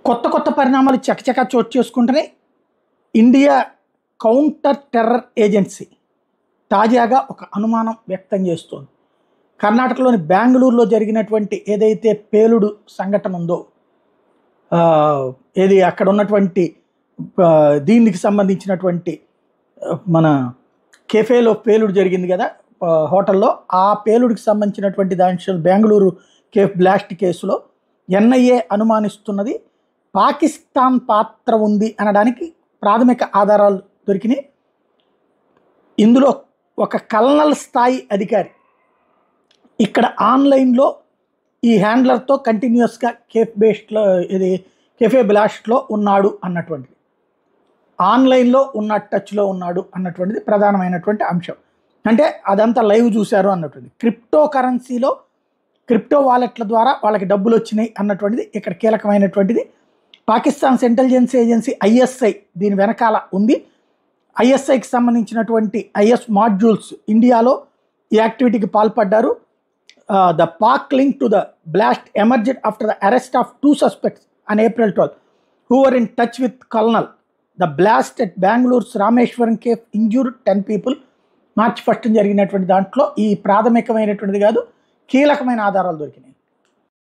కొత్త కొత్త పరిణామాలు చకచకా చోటు చేసుకుంటున్నాయి. ఇండియా కౌంటర్ టెర్రర్ ఏజెన్సీ తాజాగా ఒక అనుమానం వ్యక్తం చేస్తోంది. కర్ణాటకలోని బెంగళూరులో జరిగినటువంటి ఏదైతే పేలుడు సంఘటన ఉందో, ఏది అక్కడ ఉన్నటువంటి దీనికి సంబంధించినటువంటి మన కెఫేలో పేలుడు జరిగింది కదా హోటల్లో, ఆ పేలుడికి సంబంధించినటువంటి దాంట్లో బెంగళూరు కేఫ్ బ్లాస్ట్ కేసులో ఎన్ఐఏ అనుమానిస్తున్నది పాకిస్తాన్ పాత్ర ఉంది అనడానికి ప్రాథమిక ఆధారాలు దొరికినాయి. ఇందులో ఒక కల్నల్ స్థాయి అధికారి ఇక్కడ ఆన్లైన్లో ఈ హ్యాండ్లర్తో కంటిన్యూస్గా కెఫే బ్లాస్ట్లో ఉన్నాడు అన్నటువంటిది, ఆన్లైన్లో ఉన్న టచ్లో ఉన్నాడు అన్నటువంటిది ప్రధానమైనటువంటి అంశం. అంటే అదంతా లైవ్ చూశారు అన్నటువంటిది. క్రిప్టో కరెన్సీలో క్రిప్టో వాలెట్ల ద్వారా వాళ్ళకి డబ్బులు వచ్చినాయి అన్నటువంటిది ఇక్కడ కీలకమైనటువంటిది. పాకిస్తాన్ ఇంటెలిజెన్స్ ఏజెన్సీ ఐఎస్ఐ దీని వెనకాల ఉంది. ఐఎస్ఐకి సంబంధించినటువంటి ఐఎస్ మాడ్యూల్స్ ఇండియాలో ఈ యాక్టివిటీకి పాల్పడ్డారు. The Pak link to the blast emerged after the arrest of 2 suspects on April 12 who were in touch with Colonel. The blast at Bangalore's Rameshwaram cave injured 10 people. మార్చి 1 జరిగినటువంటి దాంట్లో ఈ ప్రాథమికమైనటువంటిది కాదు, కీలకమైన ఆధారాలు దొరికినాయి.